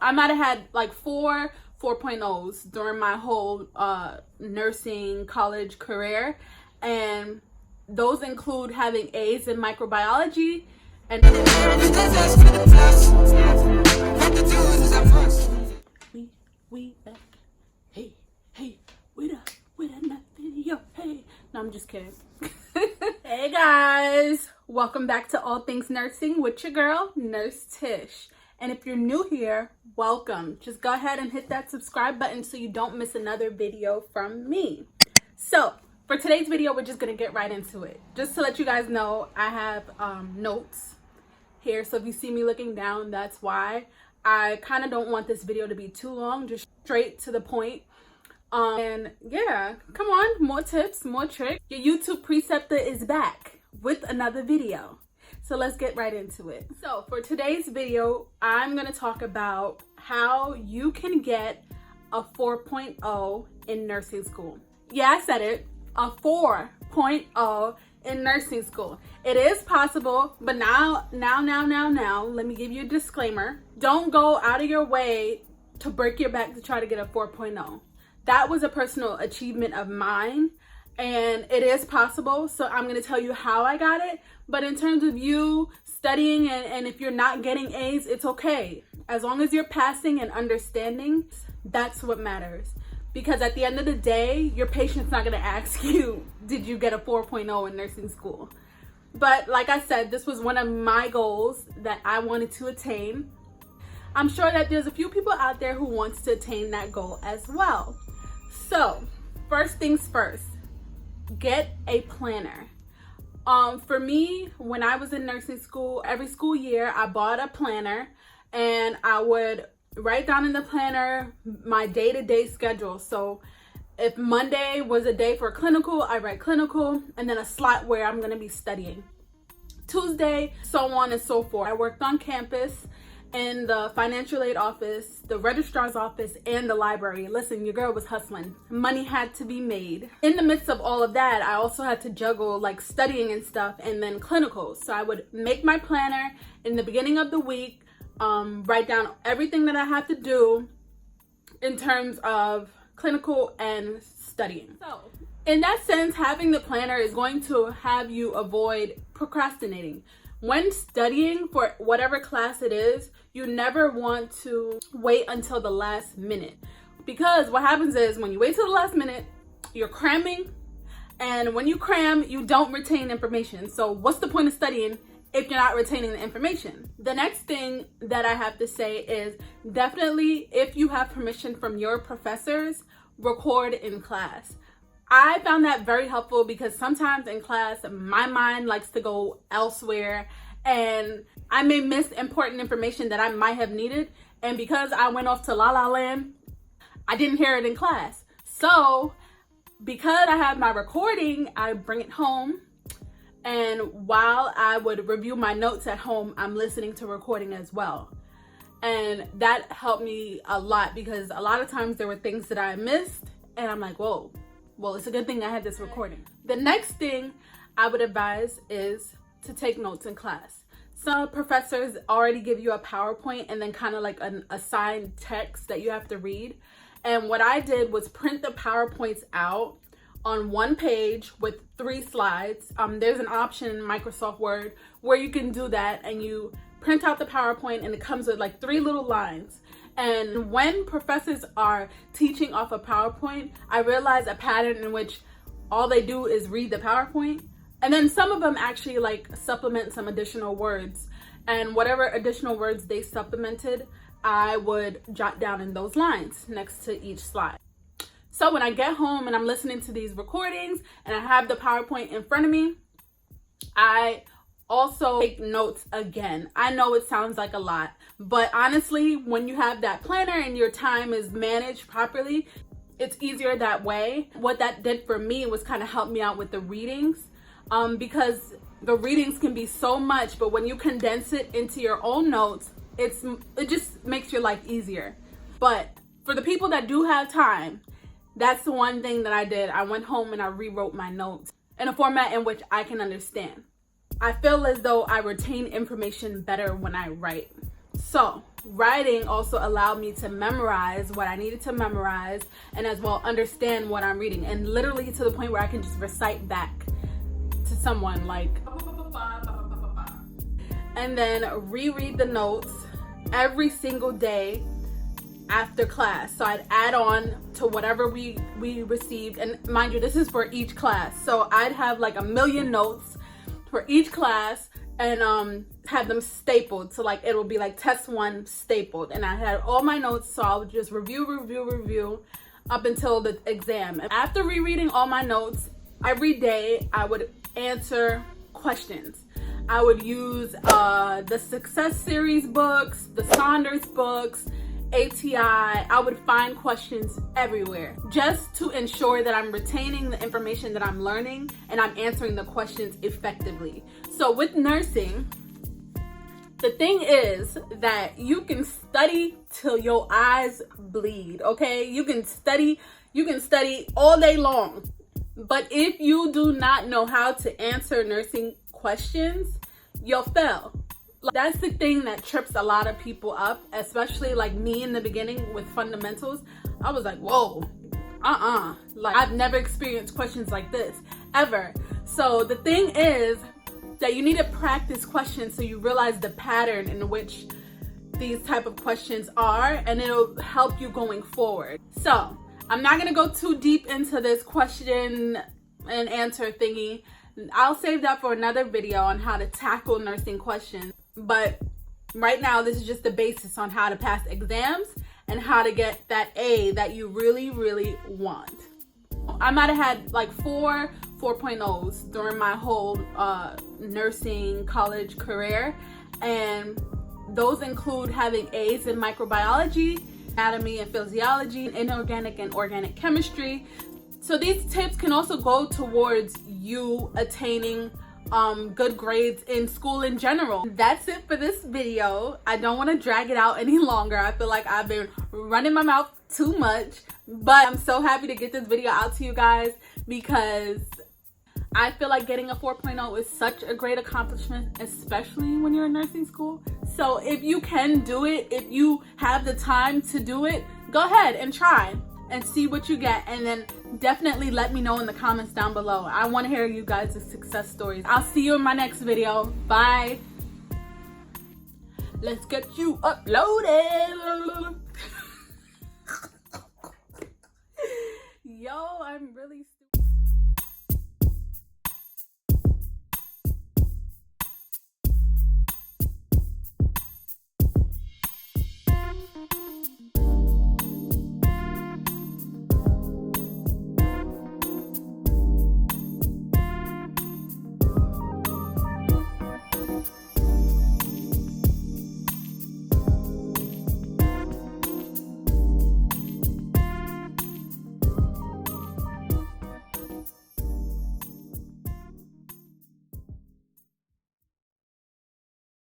I might have had like 4.0s during my whole nursing college career, and those include having A's in microbiology and we back. Hey, we done that video. Hey, no, I'm just kidding. Hey guys, welcome back to All Things Nursing with your girl, Nurse Tish. And if you're new here, welcome. Just go ahead and hit that subscribe button so you don't miss another video from me. So for today's video, we're just gonna get right into it. Just to let you guys know, I have notes here. So if you see me looking down, that's why. I kind of don't want this video to be too long, just straight to the point. And yeah, come on, more tips, more tricks. Your YouTube preceptor is back with another video. So let's get right into it. So for today's video, I'm gonna talk about how you can get a 4.0 in nursing school. Yeah, I said it, a 4.0 in nursing school. It is possible, but now, let me give you a disclaimer. Don't go out of your way to break your back to try to get a 4.0. That was a personal achievement of mine, and it is possible. So I'm going to tell you how I got it. But in terms of you studying and if you're not getting A's, it's okay. As long as you're passing and understanding, that's what matters. Because at the end of the day, your patient's not going to ask you, did you get a 4.0 in nursing school? But like I said, this was one of my goals that I wanted to attain. I'm sure that there's a few people out there who wants to attain that goal as well. So first things first, get a planner. For me, when I was in nursing school, every school year I bought a planner and I would write down in the planner my day-to-day schedule. So if Monday was a day for clinical, I write clinical and then a slot where I'm going to be studying. Tuesday, so on and so forth. I worked on campus in the financial aid office, the registrar's office, and the library. Listen, your girl was hustling. Money had to be made. In the midst of all of that, I also had to juggle like studying and stuff and then clinicals. So I would make my planner in the beginning of the week, write down everything that I have to do in terms of clinical and studying. So in that sense, having the planner is going to have you avoid procrastinating. When studying for whatever class it is, you never want to wait until the last minute. Because what happens is when you wait till the last minute, you're cramming. And when you cram, you don't retain information. So what's the point of studying if you're not retaining the information? The next thing that I have to say is definitely, if you have permission from your professors, record in class. I found that very helpful because sometimes in class, my mind likes to go elsewhere and I may miss important information that I might have needed. And because I went off to La La Land, I didn't hear it in class. So because I have my recording, I bring it home. And while I would review my notes at home, I'm listening to recording as well. And that helped me a lot because a lot of times there were things that I missed and I'm like, whoa. Well, it's a good thing I had this recording. The next thing I would advise is to take notes in class. Some professors already give you a PowerPoint and then kind of like an assigned text that you have to read. And what I did was print the PowerPoints out on one page with 3 slides. There's an option in Microsoft Word where you can do that and you print out the PowerPoint and it comes with like 3 little lines. And when professors are teaching off a PowerPoint, I realize a pattern in which all they do is read the PowerPoint. And then some of them actually like supplement some additional words. And whatever additional words they supplemented, I would jot down in those lines next to each slide. So when I get home and I'm listening to these recordings and I have the PowerPoint in front of me, I also take notes again. I know it sounds like a lot, but honestly, when you have that planner and your time is managed properly, it's easier that way. What that did for me was kind of help me out with the readings, because the readings can be so much, but when you condense it into your own notes, it just makes your life easier. But for the people that do have time, that's the one thing that I did. I went home and I rewrote my notes in a format in which I can understand. I feel as though I retain information better when I write. So writing also allowed me to memorize what I needed to memorize, and as well understand what I'm reading, and literally to the point where I can just recite back to someone like, and then reread the notes every single day after class. So I'd add on to whatever we received, and mind you, this is for each class. So I'd have like 1,000,000 notes for each class, and have them stapled. So like it would be like test 1 stapled, and I had all my notes, so I would just review up until the exam. And after rereading all my notes every day, I would answer questions. I would use the Success Series books, the Saunders books, ATI. I would find questions everywhere just to ensure that I'm retaining the information that I'm learning and I'm answering the questions effectively. So with nursing, the thing is that you can study till your eyes bleed, okay? You can study all day long. But if you do not know how to answer nursing questions, you'll fail. That's the thing that trips a lot of people up, especially like me in the beginning with fundamentals. I was like, whoa, like I've never experienced questions like this ever. So the thing is that you need to practice questions so you realize the pattern in which these type of questions are, and it'll help you going forward. So I'm not gonna go too deep into this question and answer thingy. I'll save that for another video on how to tackle nursing questions. But right now, this is just the basis on how to pass exams and how to get that A that you really, really want. I might have had like 4.0s during my whole nursing college career. And those include having A's in microbiology, anatomy and physiology, inorganic and organic chemistry. So these tips can also go towards you attaining good grades in school in general. That's it for this video. I don't want to drag it out any longer. I feel like I've been running my mouth too much, but I'm so happy to get this video out to you guys because I feel like getting a 4.0 is such a great accomplishment, especially when you're in nursing school. So if you can do it, if you have the time to do it, go ahead and try and see what you get, and then definitely let me know in the comments down below. I want to hear you guys' success stories. I'll see you in my next video. Bye. Let's get you uploaded.